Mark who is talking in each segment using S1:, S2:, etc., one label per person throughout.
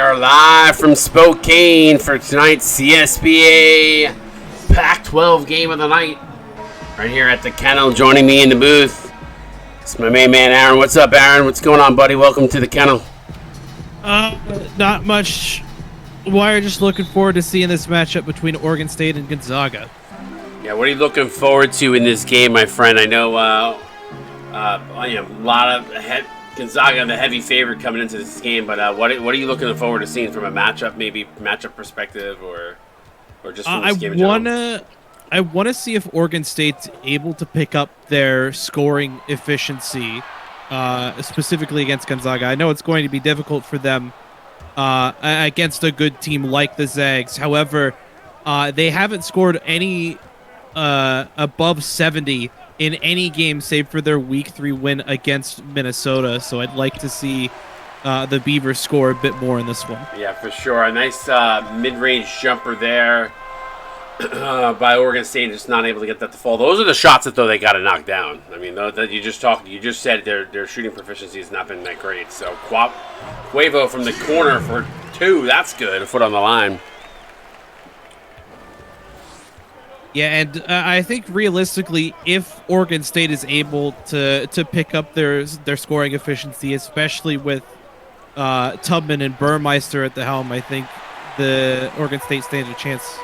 S1: are live from Spokane for tonight's CSBA Pac-12 game of the night. Right here at the kennel, joining me in the booth, it's my main man, Aaron. What's up, Aaron? What's going on, buddy? Welcome to the kennel.
S2: Not much. We're just looking forward to seeing this matchup between Oregon State and Gonzaga.
S1: Yeah, what are you looking forward to in this game, my friend? I know a lot of Gonzaga, the heavy favorite coming into this game, but what are you looking forward to seeing from a matchup perspective, or just from this game in general?
S2: I want to see if Oregon State's able to pick up their scoring efficiency, specifically against Gonzaga. I know it's going to be difficult for them against a good team like the Zags. However, they haven't scored any above 70 in any game save for their Week 3 win against Minnesota. So I'd like to see the Beavers score a bit more in this one.
S1: Yeah, for sure. A nice mid-range jumper there by Oregon State, just not able to get that to fall. Those are the shots that, though, they got to knock down. I mean, that you just said their shooting proficiency has not been that great. So Quavo from the corner for 2. That's good. A foot on the line.
S2: Yeah, and I think realistically, if Oregon State is able to pick up their scoring efficiency, especially with Tubman and Burmeister at the helm, I think the Oregon State stands a chance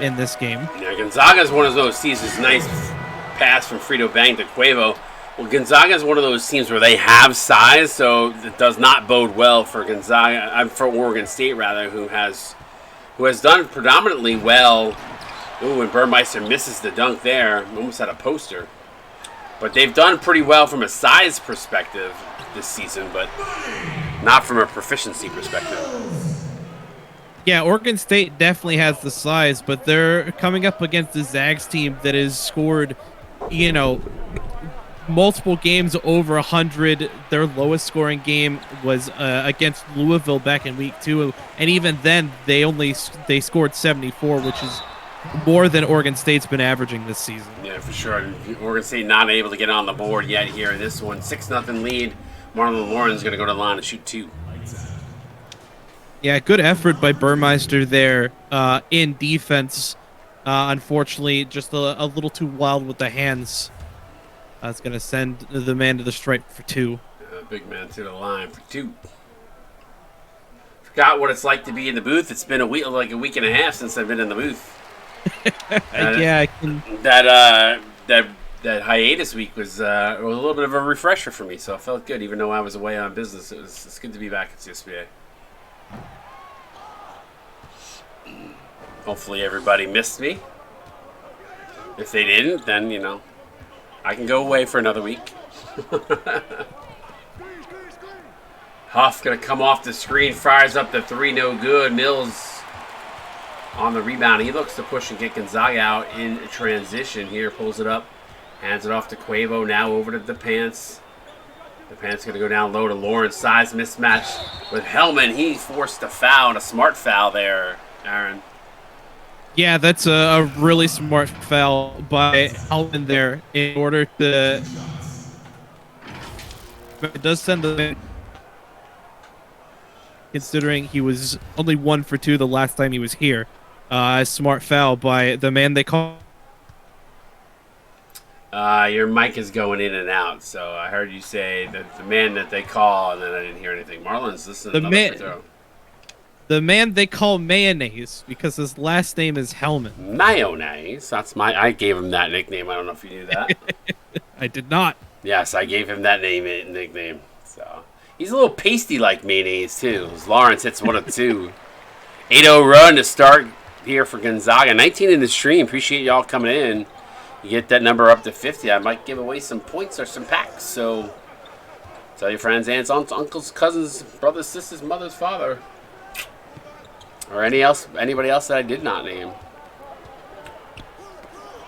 S2: in this game.
S1: Yeah, Gonzaga is one of those teams. This nice pass from Frito Bang to Quavo. Well, Gonzaga is one of those teams where they have size, so it does not bode well for for Oregon State rather, who has done predominantly well. Ooh, and Burmeister misses the dunk there. Almost had a poster. But they've done pretty well from a size perspective this season, but not from a proficiency perspective.
S2: Yeah, Oregon State definitely has the size, but they're coming up against the Zags team that has scored, multiple games over 100. Their lowest scoring game was against Louisville back in Week 2, and even then they scored 74, which is more than Oregon State's been averaging this season.
S1: Yeah, for sure. Oregon State not able to get on the board yet here in this one. 6-0 lead. Marlon Lauren's going to go to the line and shoot 2.
S2: Yeah, good effort by Burmeister there in defense. Unfortunately, just a little too wild with the hands. That's going to send the man to the stripe for 2.
S1: Big man to the line for 2. Forgot what it's like to be in the booth. It's been a week and a half since I've been in the booth.
S2: Yeah, I can.
S1: That hiatus week was a little bit of a refresher for me, so it felt good. Even though I was away on business, it's good to be back at CSBA. Hopefully everybody missed me. If they didn't, then I can go away for another week. Huff gonna come off the screen, fires up the 3, no good. Mills on the rebound. He looks to push and get Gonzaga out in transition here. Pulls it up. Hands it off to Quavo. Now over to the Pants. The Pants going to go down low to Lawrence. Size mismatch with Hellman. He forced a foul. A smart foul there, Aaron.
S2: Yeah, that's a really smart foul by Hellman there in order to... It does send the... Considering he was only 1 for 2 the last time he was here. A smart foul by the man they call.
S1: Your mic is going in and out, so I heard you say that the man that they call, and then I didn't hear anything. Marlon's listening to another free throw.
S2: The man they call Mayonnaise because his last name is Hellman.
S1: Mayonnaise. I gave him that nickname. I don't know if you knew that.
S2: I did not.
S1: Yes, I gave him that nickname. So he's a little pasty like mayonnaise too. Lawrence hits 1 of 2. 8-0 run to start here for Gonzaga. 19 in the stream. Appreciate y'all coming in. You get that number up to 50. I might give away some points or some packs. So tell your friends, aunts, uncles, cousins, brothers, sisters, mothers, father, or anybody else that I did not name.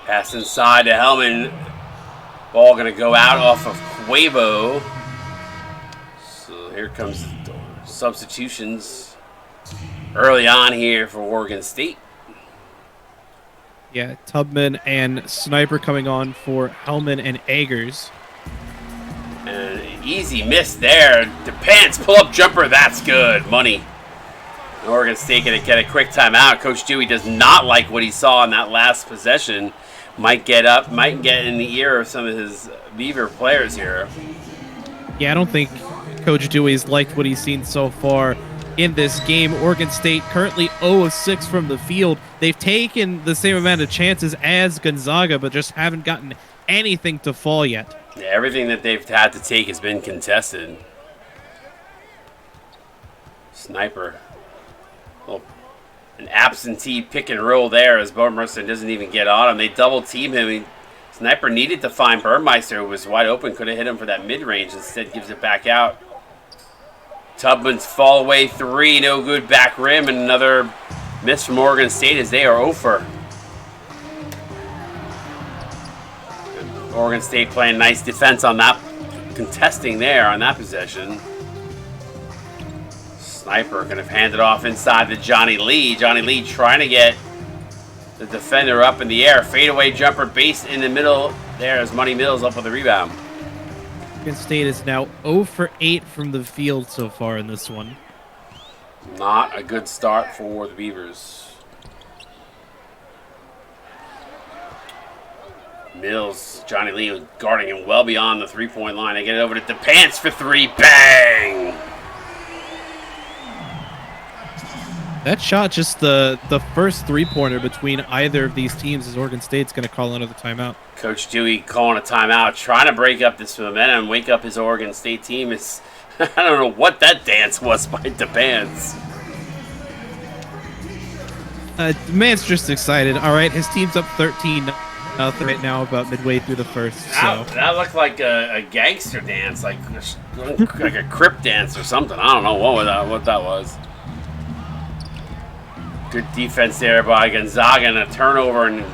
S1: Pass inside to Hellman. Ball going to go out off of Quavo. So here comes the substitutions early on here for Oregon State.
S2: Yeah, Tubman and Sniper coming on for Hellman and Eggers.
S1: And easy miss there. The Pants pull-up jumper. That's good. Money. Oregon State going to get a quick timeout. Coach Dewey does not like what he saw in that last possession. Might get in the ear of some of his Beaver players here.
S2: Yeah, I don't think Coach Dewey's liked what he's seen so far in this game. Oregon State currently 0 of 6 from the field. They've taken the same amount of chances as Gonzaga, but just haven't gotten anything to fall yet.
S1: Yeah, everything that they've had to take has been contested. Sniper. An absentee pick and roll there as Burmeister doesn't even get on him. They double team him. Sniper needed to find Burmeister, who was wide open, could have hit him for that mid-range. Instead gives it back out. Tubman's fall away 3, no good, back rim, and another miss from Oregon State as they are over. Oregon State playing nice defense on that, contesting there on that possession. Sniper going to hand it off inside to Johnny Lee. Johnny Lee trying to get the defender up in the air. Fadeaway jumper base in the middle there as Money Mills up with the rebound.
S2: Oregon State is now 0 for 8 from the field so far in this one.
S1: Not a good start for the Beavers. Mills, Johnny Lee guarding him well beyond the three-point line. They get it over to DePants for 3. Bang!
S2: That shot, just the first three-pointer between either of these teams, as Oregon State's going to call another timeout.
S1: Coach Dewey calling a timeout, trying to break up this momentum, wake up his Oregon State team. It's, I don't know what that dance was by DePants.
S2: Man's just excited. All right, his team's up 13 right now, about midway through the first. So
S1: that looked like a gangster dance, like a Crip dance or something. I don't know what that was. Good defense there by Gonzaga, and a turnover, and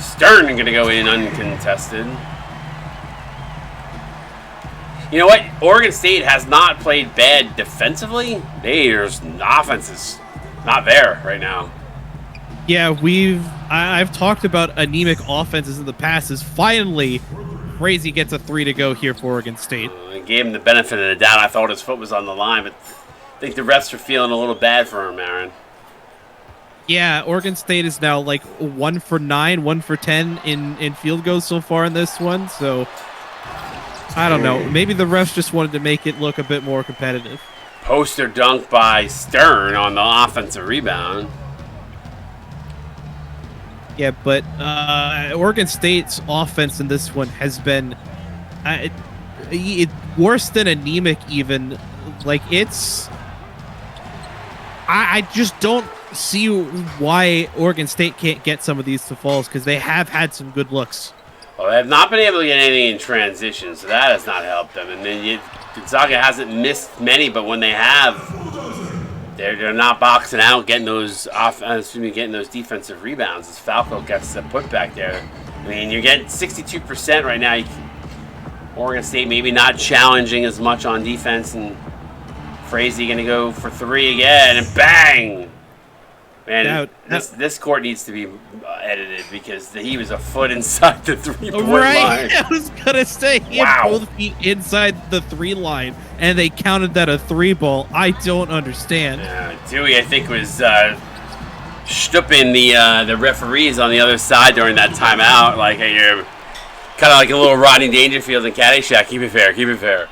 S1: Stern going to go in uncontested. You know what? Oregon State has not played bad defensively. There's offense is not there right now.
S2: Yeah, I've talked about anemic offenses in the past. Is finally Frazee gets a 3 to go here for Oregon State.
S1: I gave him the benefit of the doubt. I thought his foot was on the line, but I think the refs are feeling a little bad for him, Aaron.
S2: Yeah, Oregon State is now like 1 for 9, 1 for 10 in field goals so far in this one. So I don't know. Maybe the refs just wanted to make it look a bit more competitive.
S1: Poster dunk by Stern on the offensive rebound.
S2: Yeah, but Oregon State's offense in this one has been worse than anemic even. Like, it's... I just don't see why Oregon State can't get some of these to falls, because they have had some good looks.
S1: Well, they have not been able to get anything in transition, so that has not helped them. And then Gonzaga hasn't missed many, but when they have, they're not boxing out, getting those getting those defensive rebounds. As Falco gets the putback there. I mean, you're getting 62% right now. Oregon State maybe not challenging as much on defense, and Frazee going to go for 3 again, and bang! Man, this court needs to be edited because he was a foot inside the 3-point line.
S2: I was going to say, he had both feet inside the 3 line, and they counted that a 3 ball. I don't understand.
S1: Dewey, I think, was stooping the referees on the other side during that timeout. Like, hey, you're kind of like a little Rodney Dangerfield and Caddyshack. Keep it fair, keep it fair.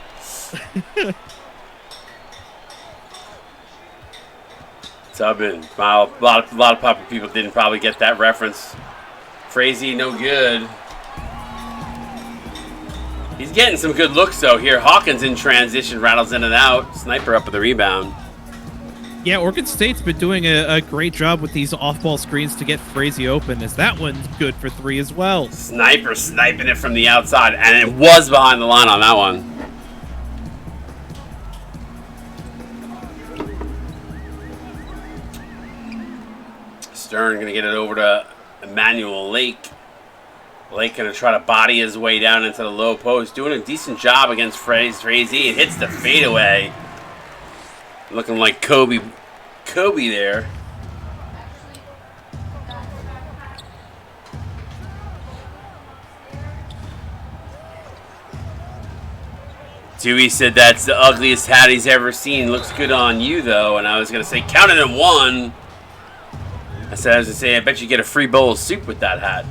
S1: Tubman. A lot of people didn't probably get that reference. Frazee, no good. He's getting some good looks, though, here. Hawkins in transition, rattles in and out. Sniper up with the rebound.
S2: Yeah, Oregon State's been doing a great job with these off-ball screens to get Frazee open, as that one's good for 3 as well.
S1: Sniper sniping it from the outside, and it was behind the line on that one. Stern going to get it over to Emmanuel Lake. Lake going to try to body his way down into the low post. Doing a decent job against Frazee. It hits the fadeaway. Looking like Kobe there. Dewey said that's the ugliest hat he's ever seen. Looks good on you, though. And I was going to say, count it in one. I was going to say, I bet you get a free bowl of soup with that hat.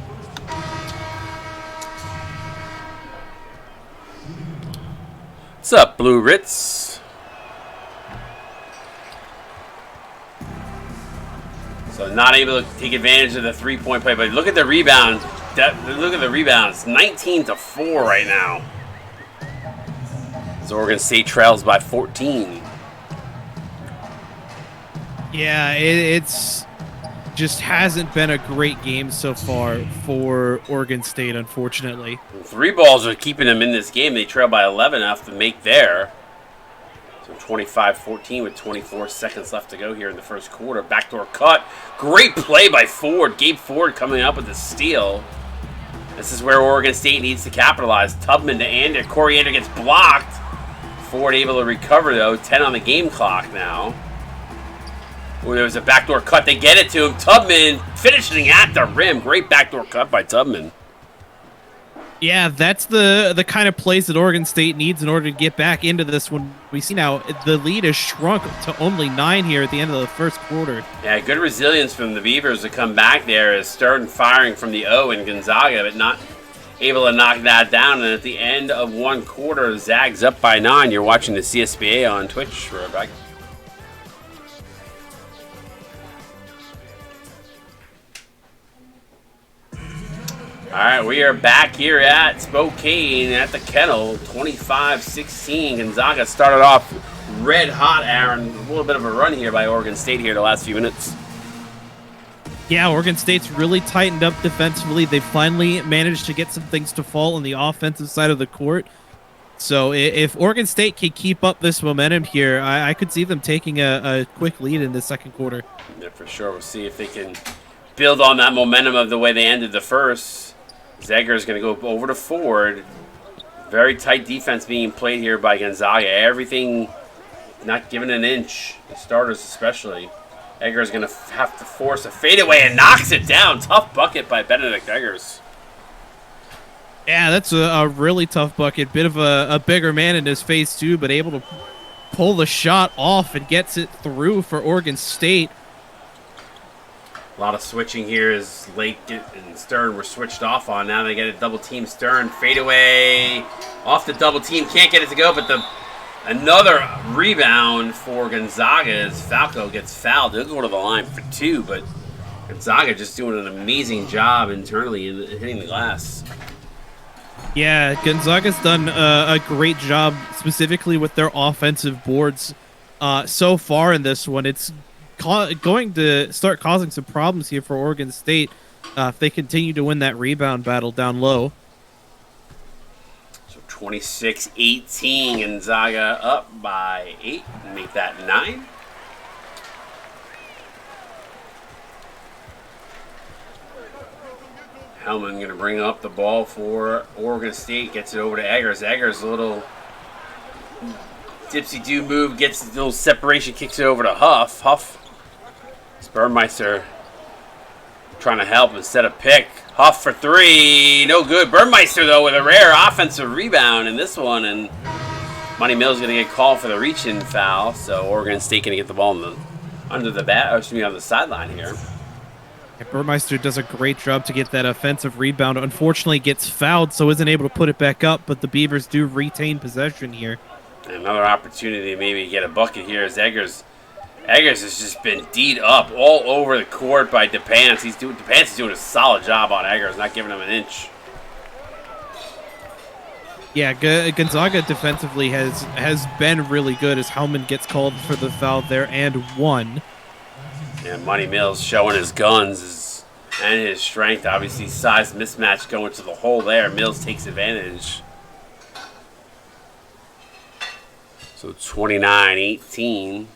S1: What's up, Blue Ritz? So not able to take advantage of the three-point play, but look at the rebound. Look at the rebounds. 19-4 right now. As Oregon State trails by 14.
S2: Yeah, it's just hasn't been a great game so far for Oregon State, unfortunately.
S1: 3 balls are keeping them in this game. They trail by 11 after the make there. So 25-14 with 24 seconds left to go here in the first quarter. Backdoor cut. Great play by Ford. Gabe Ford coming up with the steal. This is where Oregon State needs to capitalize. Tubman to Ander. Corey Ander gets blocked. Ford able to recover, though. 10 on the game clock now. Oh, there was a backdoor cut. They get it to him. Tubman finishing at the rim. Great backdoor cut by Tubman.
S2: Yeah, that's the kind of plays that Oregon State needs in order to get back into this one. We see now the lead has shrunk to only 9 here at the end of the first quarter.
S1: Yeah, good resilience from the Beavers to come back there as Stern firing from the O in Gonzaga, but not able to knock that down. And at the end of one quarter, Zags up by 9. You're watching the CSBA on Twitch. We're back. All right, we are back here at Spokane at the Kennel, 25-16. Gonzaga started off red hot, Aaron. A little bit of a run here by Oregon State here the last few minutes.
S2: Yeah, Oregon State's really tightened up defensively. They finally managed to get some things to fall on the offensive side of the court. So if Oregon State can keep up this momentum here, I could see them taking a quick lead in the second quarter.
S1: Yeah, for sure. We'll see if they can build on that momentum of the way they ended the first. Zegger is going to go over to Ford. Very tight defense being played here by Gonzaga. Everything not given an inch. The starters especially. Egger is going to have to force a fadeaway and knocks it down. Tough bucket by Benedict Eggers.
S2: Yeah, that's a really tough bucket. Bit of a bigger man in his face too, but able to pull the shot off and gets it through for Oregon State.
S1: A lot of switching here as Lake and Stern were switched off on. Now they get a double team. Stern fadeaway off the double team. Can't get it to go, but another rebound for Gonzaga as Falco gets fouled. They'll go to the line for 2, but Gonzaga just doing an amazing job internally in hitting the glass.
S2: Yeah, Gonzaga's done a great job specifically with their offensive boards so far in this one. It's going to start causing some problems here for Oregon State if they continue to win that rebound battle down low. So
S1: 26-18, Gonzaga up by 8 and make that 9. Hellman going to bring up the ball for Oregon State. Gets it over to Eggers. Eggers, a little dipsy-do move. Gets a little separation. Kicks it over to Huff. Huff. Burmeister trying to help instead of pick. Huff for 3. No good. Burmeister, though, with a rare offensive rebound in this one. And Monty Mills going to get called for the reach-in foul. So Oregon State going to get the ball on the sideline here.
S2: Yeah, Burmeister does a great job to get that offensive rebound. Unfortunately, gets fouled, so isn't able to put it back up. But the Beavers do retain possession here.
S1: Another opportunity to maybe get a bucket here as Eggers has just been D'd up all over the court by DePance. DePance is doing a solid job on Eggers, not giving him an inch.
S2: Yeah, Gonzaga defensively has been really good as Hellman gets called for the foul there and won.
S1: And Monty Mills showing his guns and his strength. Obviously, size mismatch going to the hole there. Mills takes advantage. So 29-18.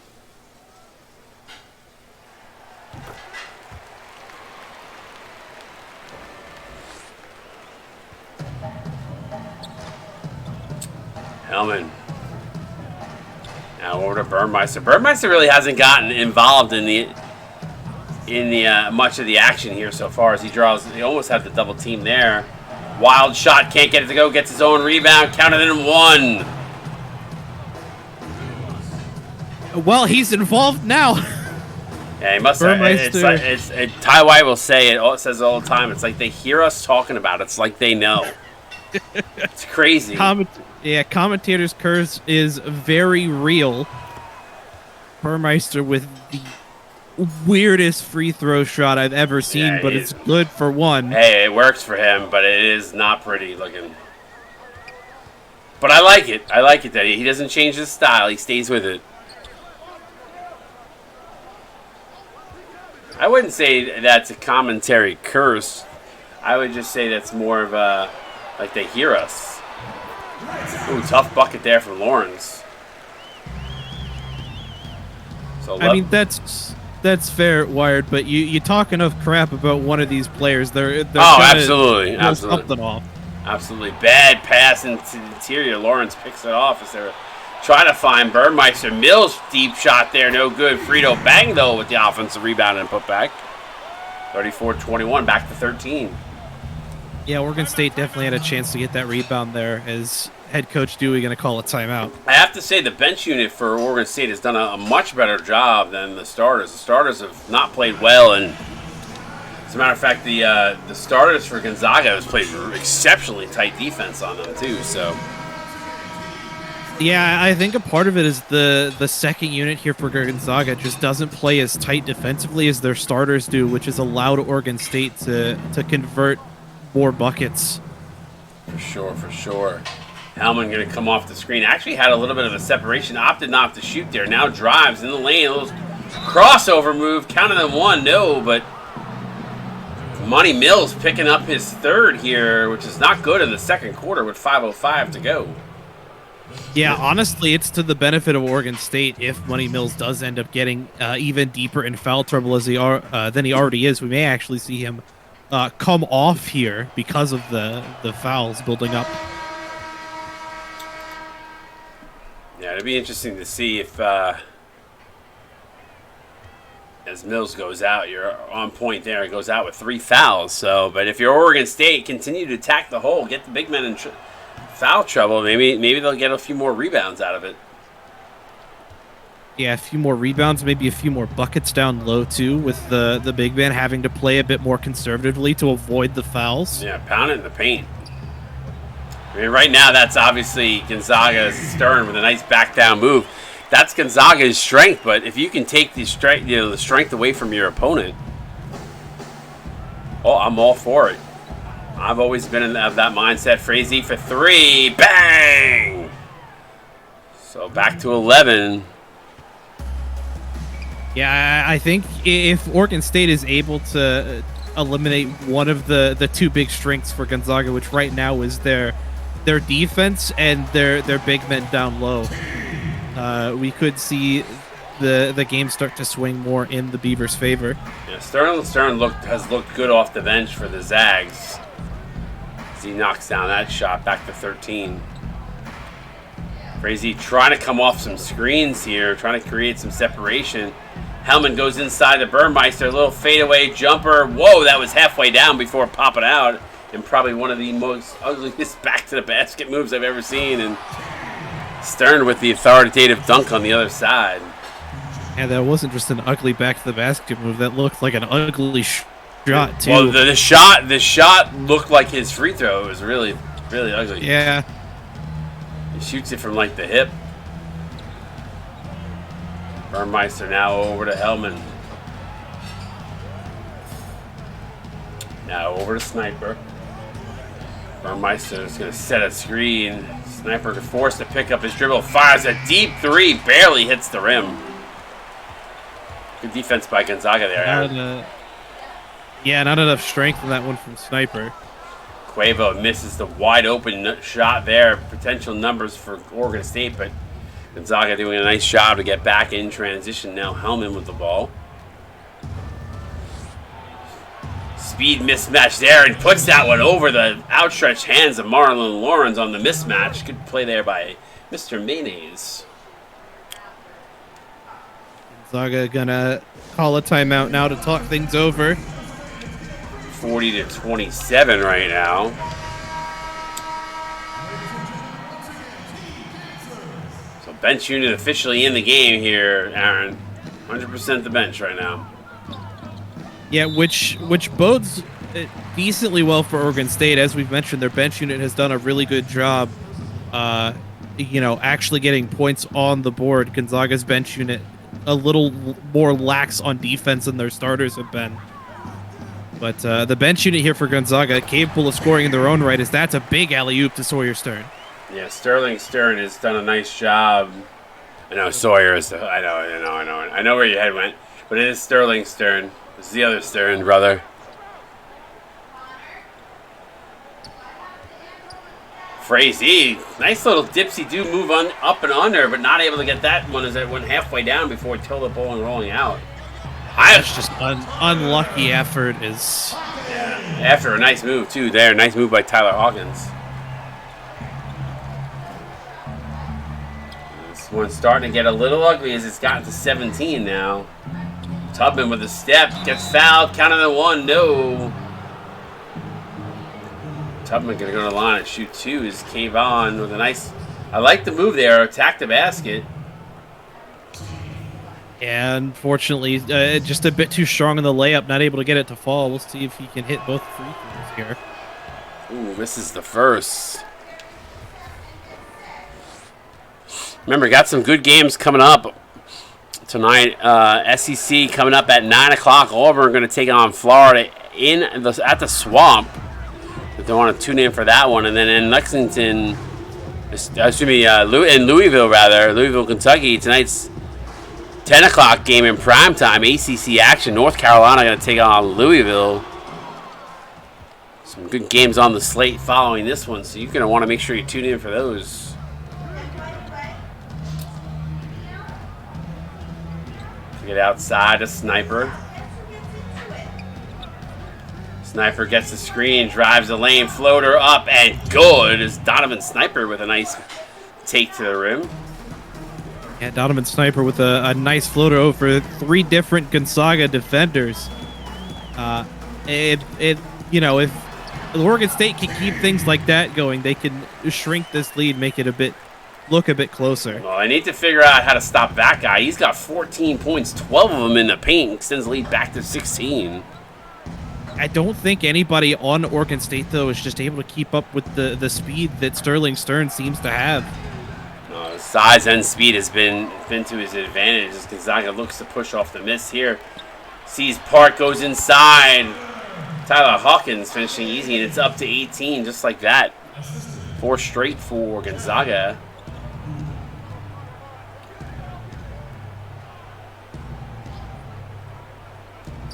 S1: Hellman. Now over to Burmeister. Burmeister really hasn't gotten involved in the much of the action here so far as he draws. He almost had the double team there. Wild shot, can't get it to go. Gets his own rebound. Counted in 1.
S2: Well, he's involved now.
S1: Yeah, he must have. Ty White will say it says it all the time. It's like they hear us talking about it. It's like they know. It's crazy.
S2: Commentator's curse is very real. Burmeister with the weirdest free throw shot I've ever seen, but it's good for one.
S1: Hey, it works for him, but it is not pretty looking. But I like it. I like it that he doesn't change his style. He stays with it. I wouldn't say that's a commentary curse. I would just say that's more of a, like they hear us. Ooh, tough bucket there from Lawrence. So
S2: I mean, that's fair, Wired, but you talk enough crap about one of these players, they're
S1: absolutely.
S2: Something off.
S1: Absolutely. Bad pass into the interior. Lawrence picks it off as they're trying to find Burmeister. Mills, deep shot there, no good. Frito Bang, though, with the offensive rebound and putback. 34-21, back to 13.
S2: Yeah, Oregon State definitely had a chance to get that rebound there. As head coach Dewey going to call a timeout.
S1: I have to say the bench unit for Oregon State has done a much better job than the starters. The starters have not played well, and as a matter of fact, the starters for Gonzaga has played exceptionally tight defense on them too. So,
S2: yeah, I think a part of it is the second unit here for Gonzaga just doesn't play as tight defensively as their starters do, which has allowed Oregon State to convert more buckets.
S1: For sure. Hellman going to come off the screen. Actually had a little bit of a separation. Opted not to shoot there. Now drives in the lane. A little crossover move. Counted them one. No, but Monty Mills picking up his third here, which is not good in the second quarter with 5:05 to go.
S2: Yeah, honestly, it's to the benefit of Oregon State if Monty Mills does end up getting even deeper in foul trouble than he already is. We may actually see him come off here because of the fouls building up.
S1: Yeah, it'd be interesting to see if as Mills goes out, you're on point there. It goes out with 3 fouls. So, but if you're Oregon State, continue to attack the hole, get the big men in foul trouble. Maybe they'll get a few more rebounds out of it.
S2: Yeah, a few more rebounds, maybe a few more buckets down low too, with the big man having to play a bit more conservatively to avoid the fouls.
S1: Yeah, pound it in the paint. I mean, right now that's obviously Gonzaga's Stern with a nice back down move. That's Gonzaga's strength, but if you can take the strength away from your opponent, I'm all for it. I've always been in that mindset. Frazee for 3, bang! So back to 11.
S2: Yeah, I think if Oregon State is able to eliminate one of the two big strengths for Gonzaga, which right now is their defense and their big men down low, we could see the game start to swing more in the Beavers' favor.
S1: Yeah, Stern has looked good off the bench for the Zags as he knocks down that shot. Back to 13. Frazee trying to come off some screens here, trying to create some separation. Hellman goes inside to Burmeister, a little fadeaway jumper. Whoa, that was halfway down before popping out. And probably one of the most ugliest back-to-the-basket moves I've ever seen. And Stern with the authoritative dunk on the other side.
S2: And that wasn't just an ugly back-to-the-basket move. That looked like an ugly shot, too.
S1: Well, the shot looked like his free throw. It was really, really ugly.
S2: Yeah.
S1: He shoots it from, like, the hip. Burmeister now over to Hellman. Now over to Sniper. Burmeister is going to set a screen. Sniper forced to pick up his dribble. Fires a deep 3. Barely hits the rim. Good defense by Gonzaga there.
S2: Not enough strength in that one from Sniper.
S1: Cuevo misses the wide open shot there. Potential numbers for Oregon State, but Gonzaga doing a nice job to get back in transition. Now Hellman with the ball. Speed mismatch there and puts that one over the outstretched hands of Marlon Lawrence on the mismatch. Good play there by Mr. Mayonnaise.
S2: Gonzaga gonna call a timeout now to talk things over.
S1: 40-27 right now. So bench unit officially in the game here, Aaron. 100% the bench right now.
S2: Yeah, which bodes decently well for Oregon State. As we've mentioned, their bench unit has done a really good job, actually getting points on the board. Gonzaga's bench unit a little more lax on defense than their starters have been. But the bench unit here for Gonzaga, capable of scoring in their own right, as that's a big alley-oop to Sawyer Stern.
S1: Yeah, Sterling Stern has done a nice job. I know Sawyer is. I know where your head went, but it is Sterling Stern. It's the other Stern, brother. Frazee, nice little dipsy-do move on up and under, but not able to get that one as it went halfway down before Tilda Bowling rolling out.
S2: That's just unlucky effort.
S1: After a nice move too there. Nice move by Tyler Hawkins. This one's starting to get a little ugly as it's gotten to 17 now. Tubman with a step, gets fouled, counting the one, no. Tubman gonna go to the line and shoot two is Kayvon with a nice, I like the move there, attack the basket.
S2: And unfortunately, just a bit too strong in the layup, not able to get it to fall. We'll see if he can hit both free throws here.
S1: Ooh, misses the first. Remember, got some good games coming up tonight. SEC coming up at 9 o'clock. Auburn going to take on Florida at the Swamp. If they want to tune in for that one. And then in Lexington, in Louisville, Kentucky, tonight's 10 o'clock game in primetime, ACC action. North Carolina going to take on Louisville. Some good games on the slate following this one, so you're going to want to make sure you tune in for those. Get outside a Sniper. Sniper gets the screen, drives the lane, floater up, and good is Donovan Sniper with a nice take to the rim.
S2: Yeah, Donovan Sniper with a nice floater over three different Gonzaga defenders. If Oregon State can keep things like that going, they can shrink this lead, make it look a bit closer.
S1: Well, I need to figure out how to stop that guy. He's got 14 points, 12 of them in the paint, extends the lead back to 16.
S2: I don't think anybody on Oregon State, though, is just able to keep up with the speed that Sterling Stern seems to have.
S1: Size and speed has been to his advantage as Gonzaga looks to push off the miss here. Sees Park, goes inside. Tyler Hawkins finishing easy, and it's up to 18 just like that. 4 straight for Gonzaga.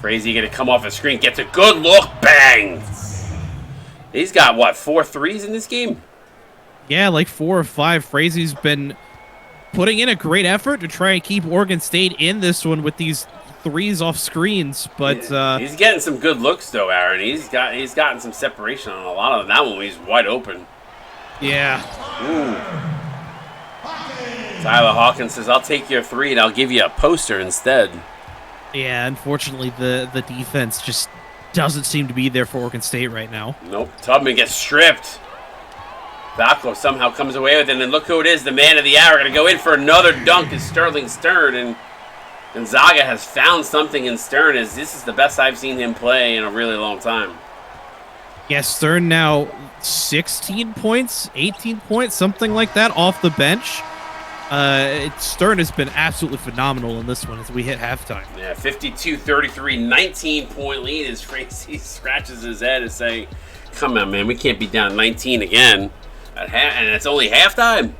S1: Frazee going to come off the screen, gets a good look, bang! He's got, what, 4 threes in this game?
S2: Yeah, like 4 or 5. Frazee's been putting in a great effort to try and keep Oregon State in this one with these threes off screens, but
S1: he's getting some good looks though, Aaron. He's gotten some separation on a lot of them. That one he's wide open.
S2: Yeah.
S1: Ooh. Tyler Hawkins says, "I'll take your 3 and I'll give you a poster instead."
S2: Yeah, unfortunately the defense just doesn't seem to be there for Oregon State right now.
S1: Nope. Tubman gets stripped. Valko somehow comes away with it, and look who it is, the man of the hour. Going to go in for another dunk is Sterling Stern, and Gonzaga has found something in Stern, as this is the best I've seen him play in a really long time.
S2: Yeah, Stern now 16 points, 18 points, something like that off the bench. Stern has been absolutely phenomenal in this one as we hit halftime.
S1: Yeah, 52-33, 19-point lead as Frazee scratches his head and saying, come on, man, we can't be down 19 again. And it's only halftime.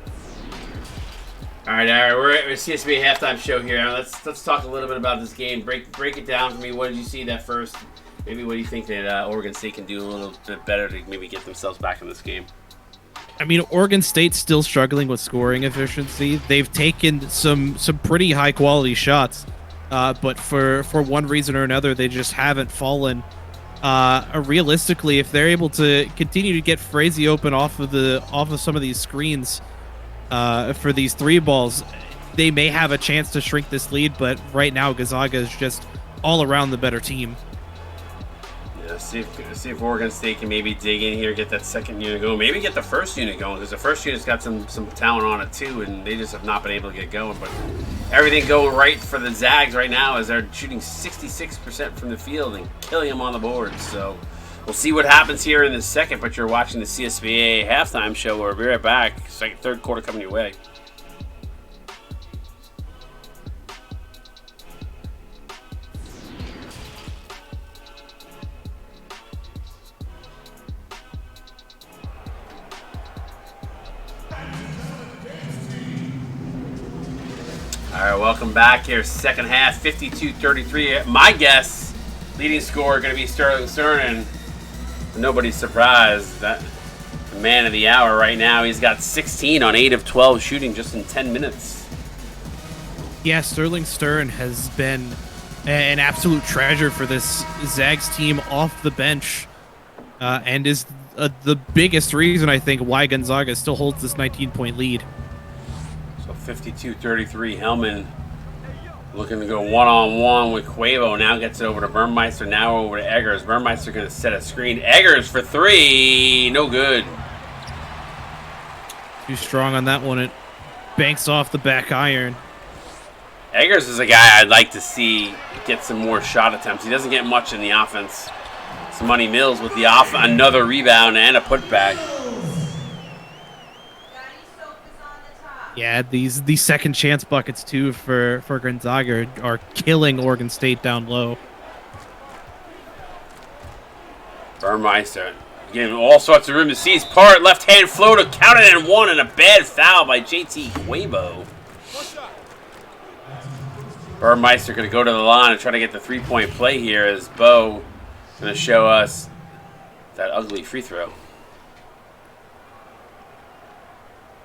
S1: All right, we're at CSB halftime show here. Let's talk a little bit about this game. Break it down for me. What did you see that first? Maybe what do you think that Oregon State can do a little bit better to maybe get themselves back in this game?
S2: I mean, Oregon State's still struggling with scoring efficiency. They've taken some pretty high quality shots, but for one reason or another, they just haven't fallen. Realistically, if they're able to continue to get Frazee open off of some of these screens for these 3 balls, they may have a chance to shrink this lead. But right now, Gonzaga is just all around the better team.
S1: Yeah, See if Oregon State can maybe dig in here, get that second unit going, maybe get the first unit going, because the first unit's got some talent on it too, and they just have not been able to get going. But everything going right for the Zags right now as they're shooting 66% from the field and killing them on the board. So we'll see what happens here in the second. But you're watching the CSBA halftime show. We'll be right back. Third quarter coming your way. All right, welcome back here. Second half, 52-33. My guess, leading scorer going to be Sterling Cernan. Nobody's surprised. That the man of the hour right now. He's got 16 on 8 of 12 shooting just in 10 minutes.
S2: Yeah, Sterling Stern has been an absolute treasure for this Zags team off the bench, and is the biggest reason, I think, why Gonzaga still holds this 19-point lead.
S1: 52-33, Hellman looking to go one-on-one with Quavo. Now gets it over to Burmeister, now over to Eggers. Burmeister going to set a screen. Eggers for three, no good.
S2: Too strong on that one. It banks off the back iron.
S1: Eggers is a guy I'd like to see get some more shot attempts. He doesn't get much in the offense. It's Money Mills with the another rebound and a putback.
S2: Yeah, these second chance buckets too for Gonzaga are killing Oregon State down low.
S1: Burmeister getting all sorts of room to seize part. Left hand floater counted and one, and a bad foul by JT Quavo. Burmeister going to go to the line and try to get the three-point play here as Bo going to show us that ugly free throw.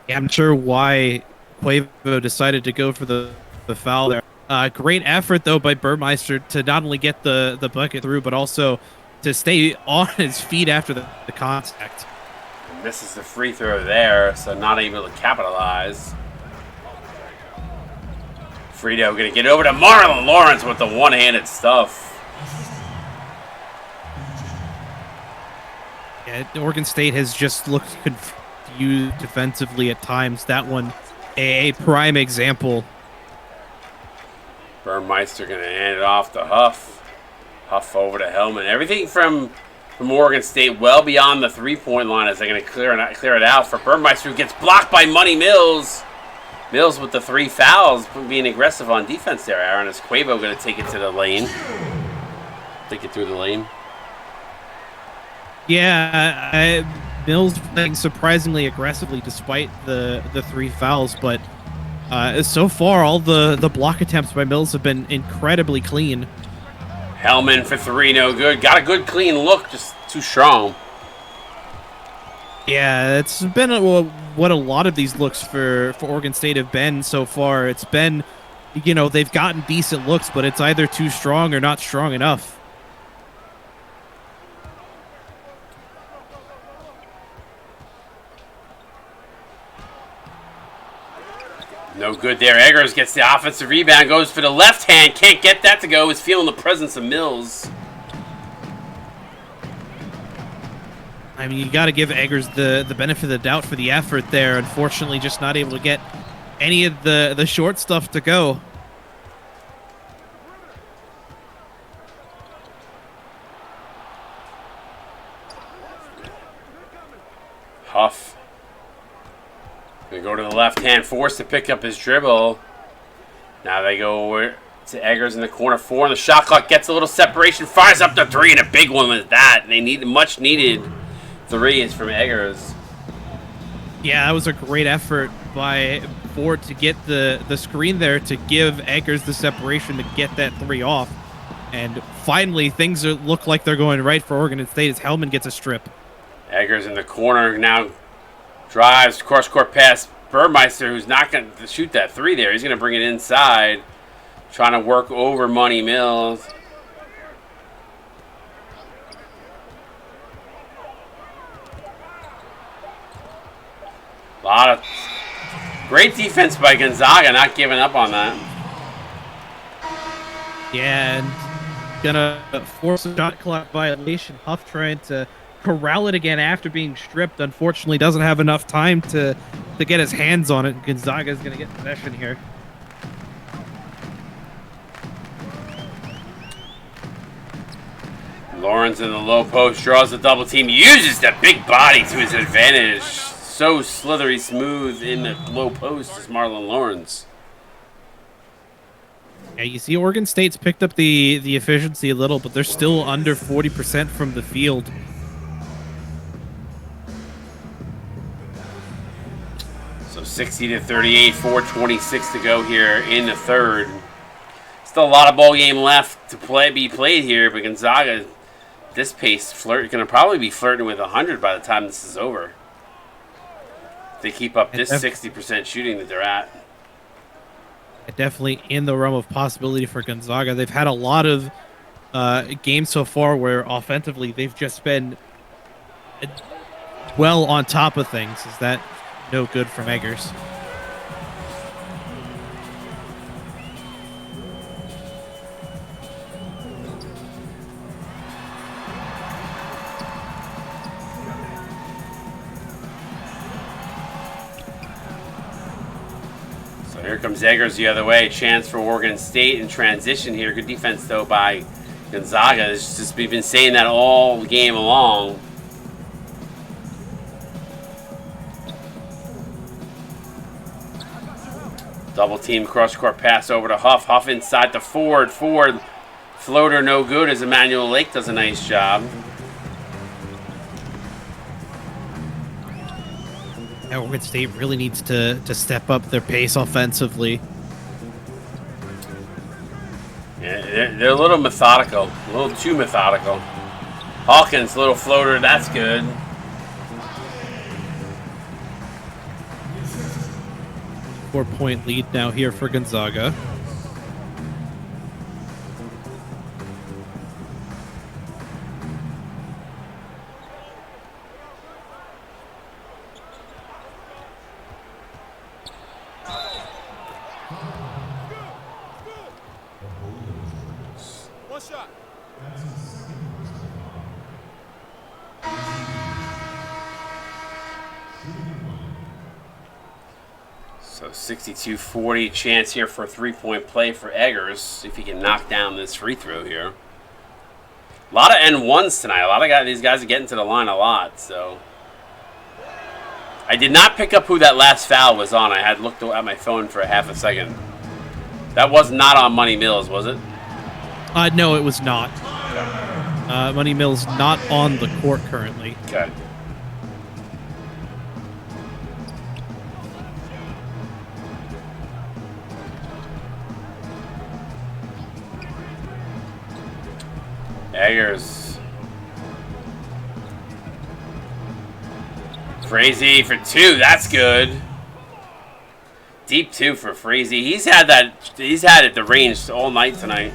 S2: Yeah, I'm not sure why Quavo decided to go for the foul there. Great effort, though, by Burmeister to not only get the bucket through, but also to stay on his feet after the contact.
S1: Misses the free throw there, so not able to capitalize. Frito going to get over to Marlon Lawrence with the one-handed stuff.
S2: Yeah, Oregon State has just looked confused defensively at times. That one, a prime example.
S1: Burmeister going to hand it off to Huff. Huff over to Hellman. Everything from Oregon State well beyond the three-point line as they're going to clear it out for Burmeister, who gets blocked by Money Mills. Mills with the 3 fouls, being aggressive on defense there, Aaron. Is Quavo going to take it to the lane? Take it through the lane.
S2: Yeah, Mills playing surprisingly aggressively despite the 3 fouls, but so far all the block attempts by Mills have been incredibly clean.
S1: Hellman for 3, no good. Got a good clean look, just too strong.
S2: Yeah, it's been what a lot of these looks for Oregon State have been so far. It's been, they've gotten decent looks, but it's either too strong or not strong enough.
S1: No good there. Eggers gets the offensive rebound, goes for the left hand, can't get that to go. Is feeling the presence of Mills.
S2: I mean, you got to give Eggers the benefit of the doubt for the effort there. Unfortunately, just not able to get any of the short stuff to go.
S1: Huff. Gonna go to the left hand, forced to pick up his dribble. Now they go over to Eggers in the corner 4, and the shot clock gets a little separation, fires up the 3, and a big one with that. And they need much needed 3 is from Eggers.
S2: Yeah, that was a great effort by Ford to get the screen there to give Eggers the separation to get that 3 off. And finally, things look like they're going right for Oregon State as Hellman gets a strip.
S1: Eggers in the corner now drives cross-court pass. Burmeister, who's not going to shoot that 3 there. He's going to bring it inside, trying to work over Money Mills. A lot of great defense by Gonzaga, not giving up on that.
S2: Yeah, and gonna force a shot clock violation. Huff trying to corral it again after being stripped. Unfortunately, doesn't have enough time to get his hands on it. Gonzaga is gonna get possession here.
S1: Lawrence in the low post draws the double team, uses the big body to his advantage. So slithery smooth in the low post is Marlon Lawrence.
S2: Yeah, you see Oregon State's picked up the efficiency a little, but they're still under 40% from the field.
S1: So 60-38, 4:26 to go here in the third. Still a lot of ball game left to be played here, but Gonzaga, this pace, going to probably be flirting with 100 by the time this is over. If they keep up this 60% shooting that they're at.
S2: Definitely in the realm of possibility for Gonzaga. They've had a lot of games so far where offensively they've just been well on top of things. Is that no good from Eggers?
S1: Here comes Eggers the other way. Chance for Oregon State in transition here. Good defense, though, by Gonzaga. It's just, we've been saying that all game long. Double team cross-court pass over to Huff. Huff inside to Ford. Ford floater no good as Emmanuel Lake does a nice job.
S2: Oregon State really needs to step up their pace offensively.
S1: Yeah, they're a little methodical, a little too methodical. Hawkins, little floater, that's good.
S2: Four-point lead now here for Gonzaga.
S1: So 62-40 chance here for a three-point play for Eggers if he can knock down this free throw here. A lot of N1s tonight. A lot of these guys are getting to the line a lot. So I did not pick up who that last foul was on. I had looked at my phone for a half a second. That was not on Money Mills, was it?
S2: No, it was not. Money Mills not on the court currently.
S1: Okay. Eggers. Frazee for two. That's good. Deep two for Frazee. He's had it the range all night tonight.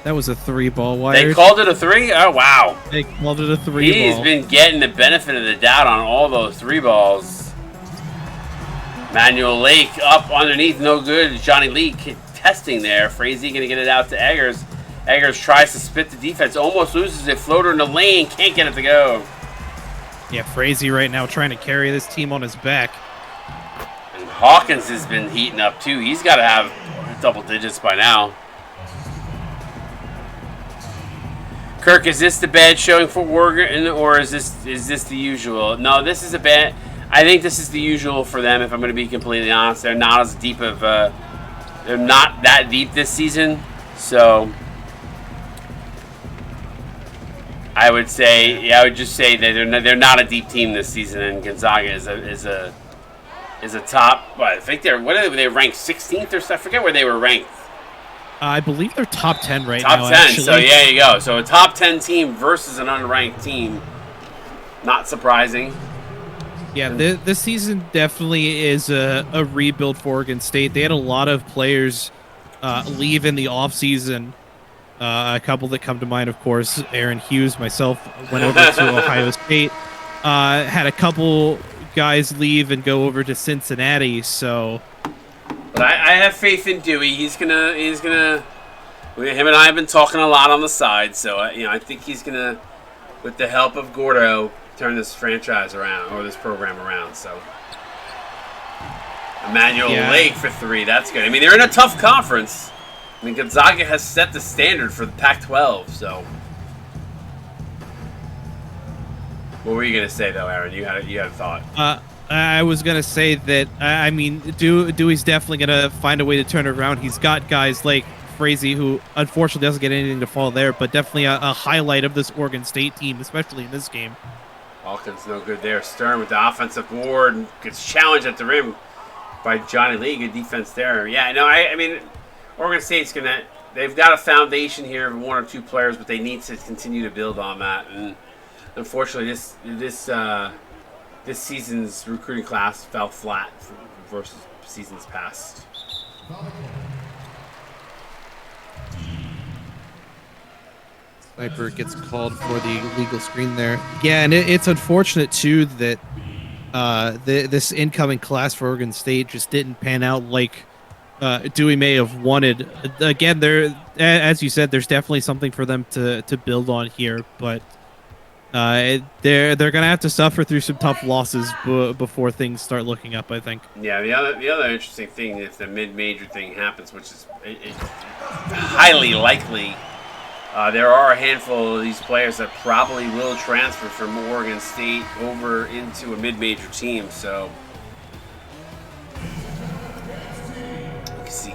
S2: That was a three-ball wire.
S1: They called it a three? Oh, wow.
S2: They called it a three-ball.
S1: He's been getting the benefit of the doubt on all those three balls. Manuel Lake up underneath, no good. Johnny Lee testing there. Frazee going to get it out to Eggers. Eggers tries to spit the defense, almost loses it. Floater in the lane, can't get it to go.
S2: Yeah, Frazee right now trying to carry this team on his back.
S1: And Hawkins has been heating up too. He's got to have double digits by now. Kirk, is this the bad showing for Oregon, or is this the usual? No, this is a bad. I think this is the usual for them. If I'm going to be completely honest, they're not as deep of. They're not that deep this season, so. I would just say that they're not a deep team this season, and Gonzaga is a top. Well, I think they ranked 16th or so. I forget where they were ranked.
S2: I believe they're top 10 right
S1: now.
S2: Top
S1: 10. Actually. So yeah, you go. So a top 10 team versus an unranked team. Not surprising.
S2: Yeah, this season definitely is a rebuild for Oregon State. They had a lot of players leave in the offseason. A couple that come to mind, of course, Aaron Hughes, myself, went over to Ohio State. Had a couple guys leave and go over to Cincinnati, so...
S1: But I have faith in Dewey. He's gonna Him and I have been talking a lot on the side, so I think he's gonna, with the help of Gordo, turn this franchise around or this program around. So Emmanuel Lake for 3. That's good. I mean, they're in a tough conference. I mean, Gonzaga has set the standard for the Pac-12. So, what were you gonna say though, Aaron? You had a thought.
S2: I was gonna say that I mean, Dewey's definitely gonna find a way to turn it around. He's got guys like Frazee, who unfortunately doesn't get anything to fall there, but definitely a highlight of this Oregon State team, especially in this game.
S1: Hawkins no good there. Stern with the offensive board gets challenged at the rim by Johnny Lee. Good defense there. Yeah, no, I mean, Oregon State's they've got a foundation here of 1 or 2 players, but they need to continue to build on that. And unfortunately, this season's recruiting class fell flat versus seasons past.
S2: Sniper gets called for the illegal screen there. Yeah, and it's unfortunate too that this incoming class for Oregon State just didn't pan out like Dewey may have wanted. Again, as you said, there's definitely something for them to build on here, but they're gonna have to suffer through some tough losses before things start looking up, I think.
S1: Yeah, the other interesting thing is the mid-major thing happens, which is highly likely. There are a handful of these players that probably will transfer from Oregon State over into a mid-major team. So,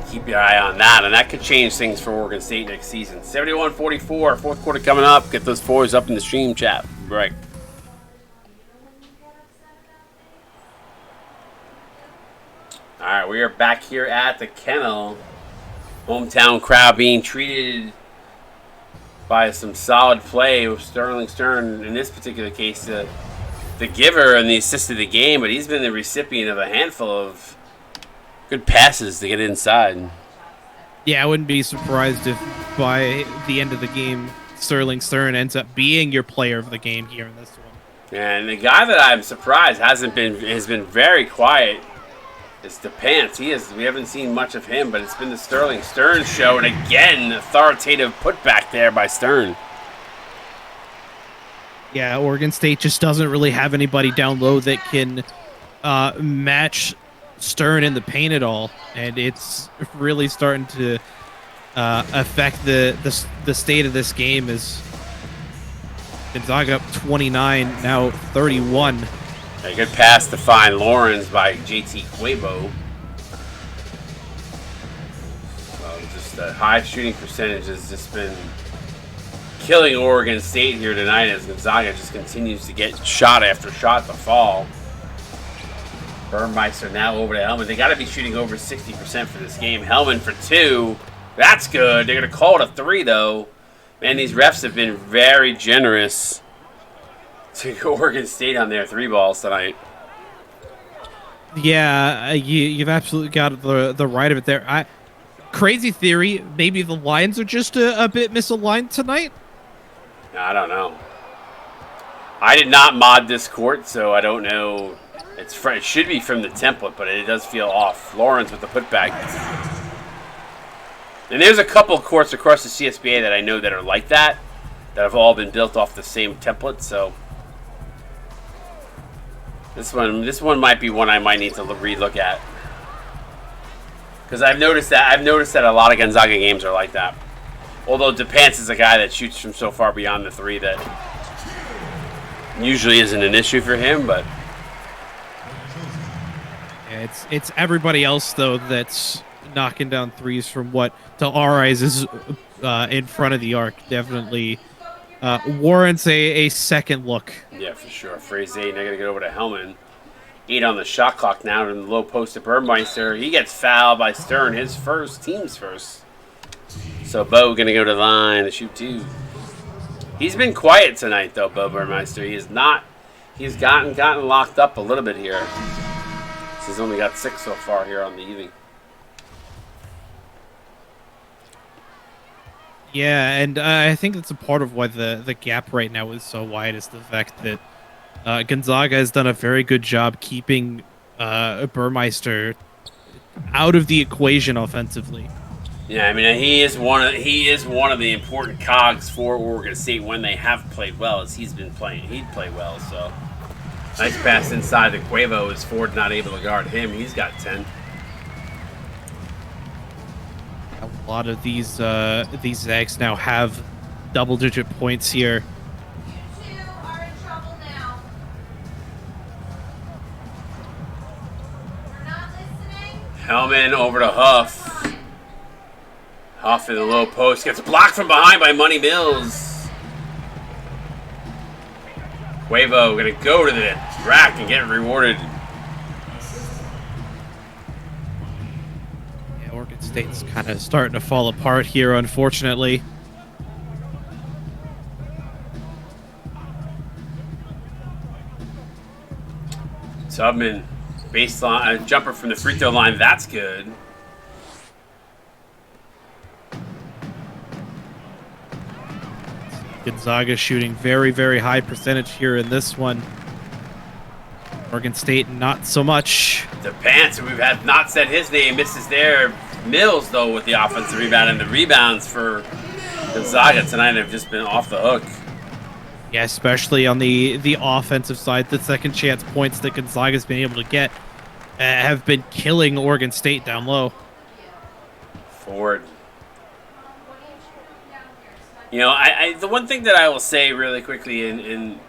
S1: keep your eye on that, and that could change things for Oregon State next season. 71-44, fourth quarter coming up. Get those fours up in the stream chat. Right. All right, we are back here at the Kennel. Hometown crowd being treated by some solid play with Sterling Stern, in this particular case, the giver and the assist of the game, but he's been the recipient of a handful of good passes to get inside.
S2: Yeah, I wouldn't be surprised if by the end of the game, Sterling Stern ends up being your player of the game here in this one.
S1: And the guy that I'm surprised has been very quiet is DePants. We haven't seen much of him, but it's been the Sterling Stern show, and again, authoritative putback there by Stern.
S2: Yeah, Oregon State just doesn't really have anybody down low that can match Stern in the paint at all, and it's really starting to affect the state of this game. As Gonzaga up 29, now 31.
S1: A good pass to find Lawrence by JT Quavo. So just the high shooting percentage has just been killing Oregon State here tonight as Gonzaga just continues to get shot after shot to fall. Burmeister now over to Hellman. They got to be shooting over 60% for this game. Hellman for 2. That's good. They're going to call it a 3, though. Man, these refs have been very generous to Oregon State on their 3 balls tonight.
S2: Yeah, you've absolutely got the right of it there. Crazy theory, maybe the lines are just a bit misaligned tonight?
S1: I don't know. I did not mod this court, so I don't know. It should be from the template, but it does feel off. Lawrence with the putback. And there's a couple of courts across the CSBA that I know that are like that have all been built off the same template, so this one might be one I might need to relook at, because I've noticed that a lot of Gonzaga games are like that. Although DePants is a guy that shoots from so far beyond the 3 that usually isn't an issue for him, but
S2: yeah, it's everybody else though that's knocking down 3s from what to our eyes is in front of the arc. Definitely warrants a second look.
S1: Yeah, for sure. Frazee now gonna get over to Hellman. 8 on the shot clock now in the low post to Burmeister. He gets fouled by Stern, team's first. So Bo gonna go to the line to shoot 2. He's been quiet tonight though, Bo Burmeister. He's gotten locked up a little bit here. He's only got 6 so far here on the evening.
S2: Yeah, and I think that's a part of why the gap right now is so wide, is the fact that Gonzaga has done a very good job keeping Burmeister out of the equation offensively.
S1: Yeah, I mean he is one of the important cogs for Oregon State when they have played well, as he'd play well. So nice pass inside to Cuevo. Is Ford not able to guard him? He's got 10.
S2: A lot of these Zags now have double-digit points here.
S3: You two are in trouble now. You're not listening?
S1: Hellman over to Huff. Huff in the low post gets blocked from behind by Money Mills. Cuevo gonna go to the rack and get rewarded.
S2: Yeah, Oregon State's kind of starting to fall apart here, unfortunately.
S1: Tubman, baseline jumper from the free throw line. That's good.
S2: Gonzaga shooting very, very high percentage here in this one. Oregon State, not so much.
S1: The Pants, we've had not said his name, misses there. Mills, though, with the offensive rebound, and the rebounds for Gonzaga tonight have just been off the hook.
S2: Yeah, especially on the offensive side, the second chance points that Gonzaga's been able to get have been killing Oregon State down low.
S1: Ford. You know, the one thing that I will say really quickly, in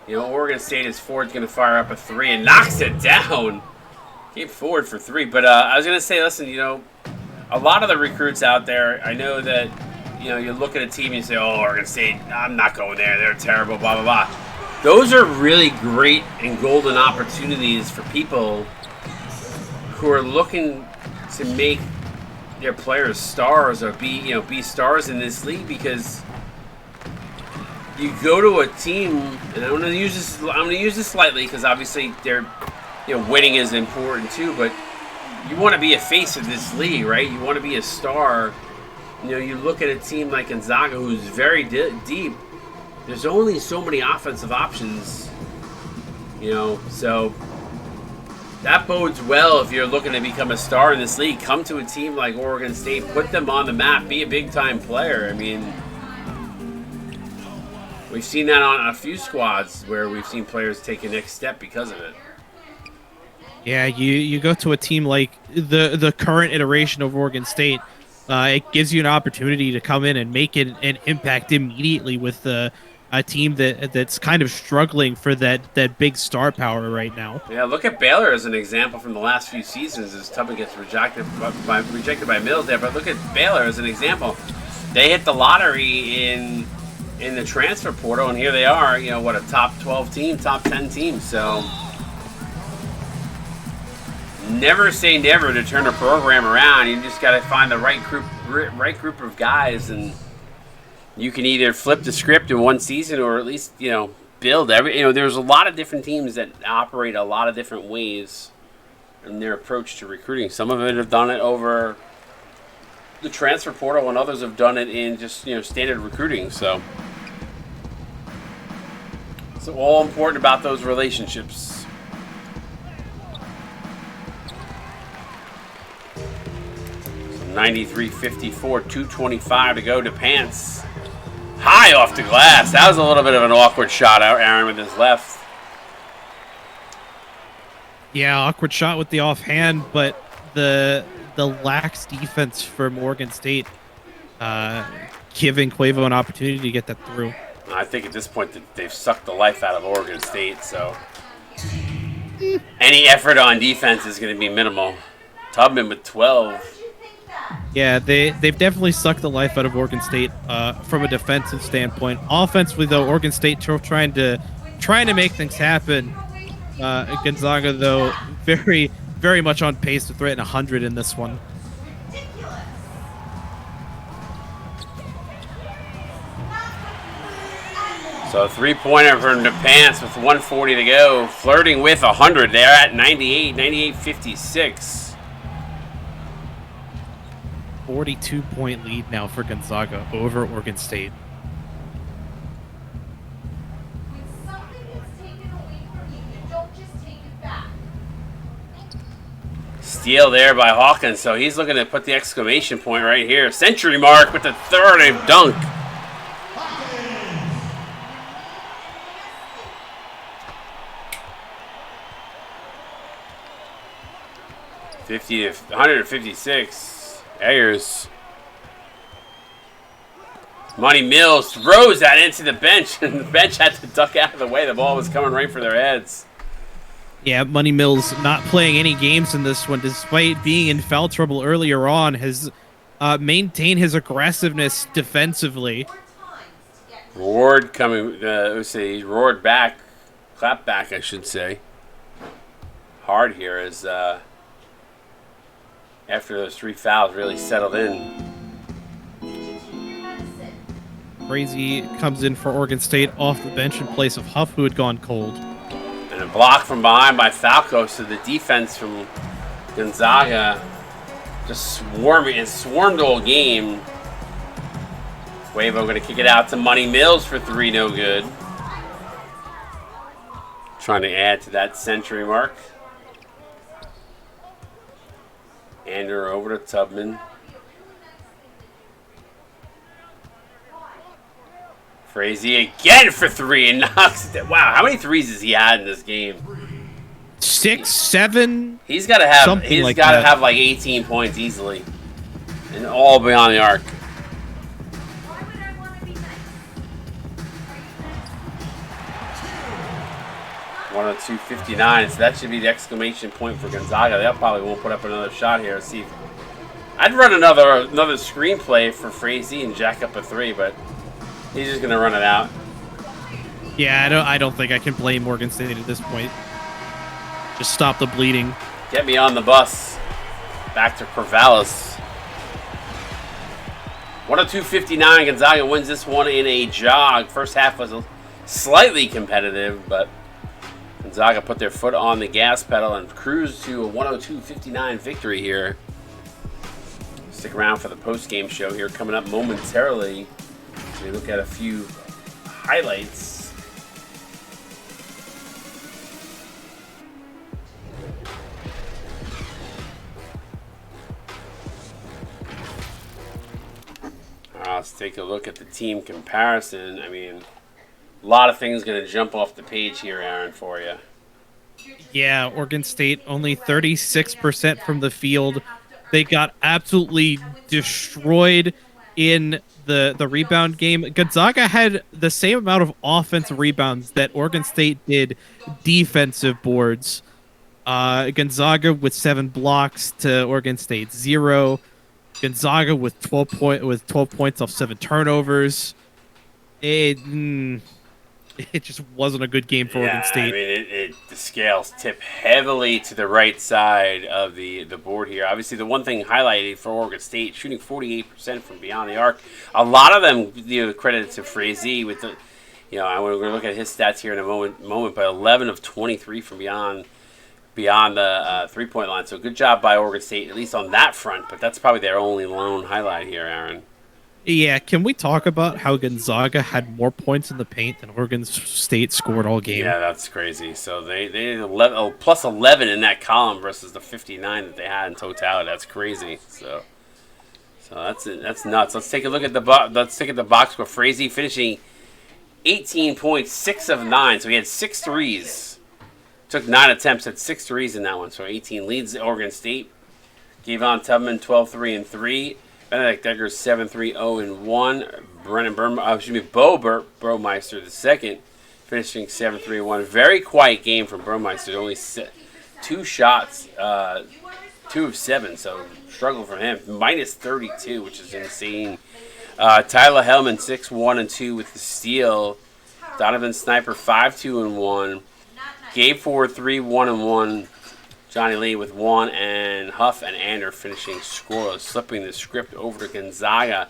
S1: Oregon State is Ford's going to fire up a three and knocks it down. Keep Ford for three. But I was going to say, listen, a lot of the recruits out there, I know that, you look at a team and you say, oh, Oregon State, I'm not going there. They're terrible, blah, blah, blah. Those are really great and golden opportunities for people who are looking to make their players stars or be stars in this league, because you go to a team, and I'm going to use this slightly because obviously they're winning is important too, but you want to be a face of this league, right? You want to be a star. You look at a team like Gonzaga, who's very deep. There's only so many offensive options, so that bodes well if you're looking to become a star in this league. Come to a team like Oregon State, put them on the map, be a big-time player. I mean, we've seen that on a few squads where we've seen players take a next step because of it.
S2: Yeah, you go to a team like the current iteration of Oregon State, it gives you an opportunity to come in and make an impact immediately with a team that's kind of struggling for that big star power right now.
S1: Yeah, look at Baylor as an example from the last few seasons as Tubman gets rejected by Mills there. But look at Baylor as an example. They hit the lottery in the transfer portal, and here they are, a top 12 team, top 10 team. So never say never to turn a program around. You just got to find the right group of guys, and you can either flip the script in one season or at least, build there's a lot of different teams that operate a lot of different ways in their approach to recruiting. Some of it have done it over the transfer portal, and others have done it in just, standard recruiting. So it's all important about those relationships. So 93-54, 2:25 to go to Pants. High off the glass. That was a little bit of an awkward shot out, Aaron, with his left.
S2: Yeah, awkward shot with the offhand, but the lax defense from Oregon State giving Cuevo an opportunity to get that through.
S1: I think at this point that they've sucked the life out of Oregon State, so any effort on defense is going to be minimal. Tubman with 12.
S2: Yeah, they've definitely sucked the life out of Oregon State from a defensive standpoint. Offensively, though, Oregon State trying to make things happen. Gonzaga, though, very, very much on pace to threaten 100 in this one.
S1: So a three-pointer from the Pants with 1:40 to go. Flirting with 100. They're at 98-56.
S2: 42-point lead now for Gonzaga over Oregon State.
S3: When something gets taken away from you, you don't just take it back.
S1: steal there by Hawkins, so he's looking to put the exclamation point right here. Century mark with the third and dunk. To 156. Ayers. Money Mills throws that into the bench, and the bench had to duck out of the way. The ball was coming right for their heads.
S2: Yeah, Money Mills not playing any games in this one, despite being in foul trouble earlier on, has maintained his aggressiveness defensively.
S1: Ward coming, let's see, roared back, clap back, I should say. Hard here as after those 3 fouls really settled in.
S2: Crazy comes in for Oregon State off the bench in place of Huff, who had gone cold.
S1: And a block from behind by Falco, so the defense from Gonzaga just swarmed all game. Cuevo going to kick it out to Money Mills for 3, no good. Trying to add to that century mark. Ander over to Tubman. Frazee again for 3 and knocks it. Wow, how many threes has he had in this game?
S2: 6, 7.
S1: He's got to have.
S2: Something
S1: He's
S2: like
S1: got to
S2: that.
S1: have like 18 points easily, and all beyond the arc.
S3: Why would I want to be nice?
S1: 102.59. So that should be the exclamation point for Gonzaga. They probably won't put up another shot here. See, I'd run another screenplay for Frazee and jack up a 3, but he's just gonna run it out.
S2: Yeah, I don't think I can blame Oregon State at this point. Just stop the bleeding.
S1: Get me on the bus. Back to Corvallis. 102.59. Gonzaga wins this one in a jog. First half was slightly competitive, but Gonzaga put their foot on the gas pedal and cruised to a 102.59 victory here. Stick around for the post-game show here coming up momentarily. We look at a few highlights. Let's take a look at the team comparison. I mean, a lot of things going to jump off the page here, Aaron, for you.
S2: Yeah, Oregon State only 36% from the field. They got absolutely destroyed in the rebound game. Gonzaga had the same amount of offensive rebounds that Oregon State did defensive boards. Gonzaga with 7 blocks to Oregon State 0. Gonzaga with 12 points off 7 turnovers. It just wasn't a good game for Oregon State.
S1: I mean, the scales tip heavily to the right side of the board here. Obviously, the one thing highlighted for Oregon State, shooting 48% from beyond the arc. A lot of them, credited to Frazee with the, we're going to look at his stats here in a moment, but 11 of 23 from beyond the three-point line. So good job by Oregon State, at least on that front. But that's probably their only lone highlight here, Aaron.
S2: Yeah, can we talk about how Gonzaga had more points in the paint than Oregon State scored all game?
S1: Yeah, that's crazy. So they plus 11 in that column versus the 59 that they had in totality. That's crazy. So that's it. That's nuts. Let's take a look at the box score. Frazee finishing 18 points, 6 of 9. So he had 6 threes. Took 9 attempts, had 6 threes in that one. So 18 leads Oregon State. Gavon Tubman 12-3-3. Benedict Eggers 7-3-0-1. Bo Burmeister the second, finishing 7-3-1. Very quiet game from Burmeister. Only 2 shots, 2 of 7. So struggle for him. Minus 32, which is insane. Tyler Hellman 6-1-2 with the steal. Donovan Sniper 5-2-1. Gabe Ford 3-1-1. Johnny Lee with 1, and Huff and Ander finishing scoreless, slipping the script over to Gonzaga.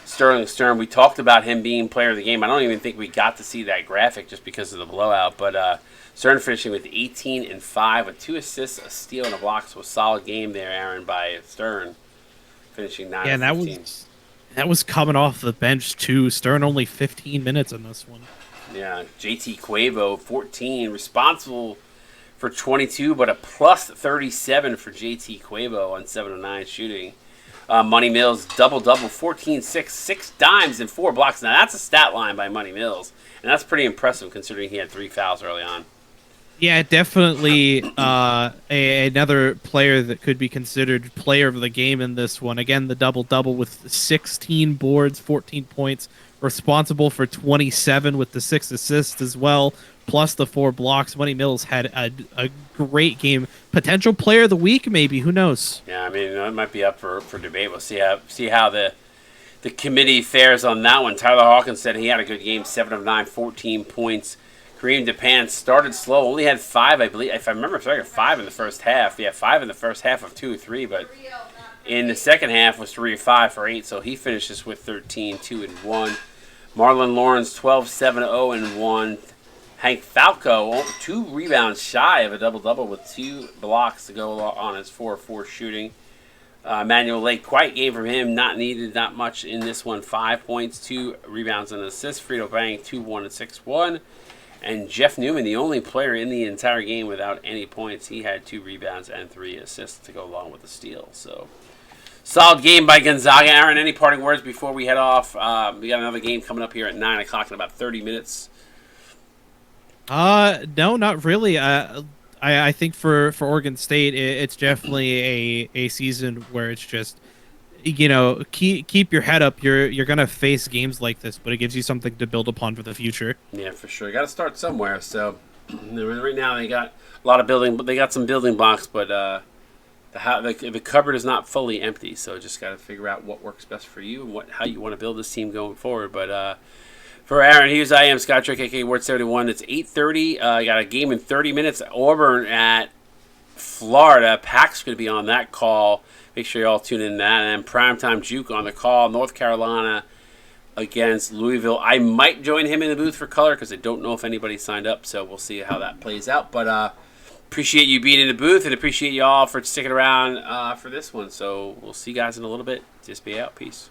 S1: Sterling Stern, we talked about him being player of the game. I don't even think we got to see that graphic just because of the blowout, but Stern finishing with 18 and 5 with 2 assists, a steal, and a block. So a solid game there, Aaron, by Stern, finishing 9
S2: and
S1: 15.
S2: that was coming off the bench too. Stern only 15 minutes in this one.
S1: Yeah, JT Cuevo 14, responsible for 22, but a plus 37 for JT Cuevo on 7 of 9 shooting. Money Mills, double-double, 14, 6 dimes, and 4 blocks. Now, that's a stat line by Money Mills, and that's pretty impressive considering he had 3 fouls early on.
S2: Yeah, definitely another player that could be considered player of the game in this one. Again, the double-double with 16 boards, 14 points, responsible for 27 with the 6 assists as well, plus the 4 blocks. Money Mills had a great game. Potential player of the week, maybe. Who knows?
S1: Yeah, I mean, it might be up for debate. We'll see how the committee fares on that one. Tyler Hawkins said he had a good game, 7 of 9, 14 points. Kareem DePan started slow, only had 5, I believe. If I remember, 5 in the first half. Yeah, 5 in the first half of 2 or 3, but in the second half was 3 or 5 for 8, so he finishes with 13, 2 and 1. Marlon Lawrence, 12, 7, 0 and 1. Hank Falco, 2 rebounds shy of a double-double with 2 blocks to go on his 4-4 shooting. Emmanuel Lake, quiet game from him, not needed that much in this one. 5 points, 2 rebounds and an assist. Frito Bang, 2-1 and 6-1. And Jeff Newman, the only player in the entire game without any points. He had 2 rebounds and 3 assists to go along with the steal. So, solid game by Gonzaga. Aaron, any parting words before we head off? We got another game coming up here at 9 o'clock in about 30 minutes.
S2: No, not really. I think for Oregon State, it's definitely a season where it's just, keep your head up. You're gonna face games like this, but it gives you something to build upon for the future.
S1: Yeah, for sure. You got to start somewhere. So right now they got a lot of building, but they got some building blocks, but the cupboard is not fully empty. So just got to figure out what works best for you and how you want to build this team going forward. But for Aaron Hughes, I am Scott Drake, a.k.a. Ward 71. It's 8:30. Got a game in 30 minutes. Auburn at Florida. Pac's going to be on that call. Make sure you all tune in to that. And then Primetime Juke on the call. North Carolina against Louisville. I might join him in the booth for color because I don't know if anybody signed up. So we'll see how that plays out. But appreciate you being in the booth and appreciate you all for sticking around for this one. So we'll see you guys in a little bit. Just be out. Peace.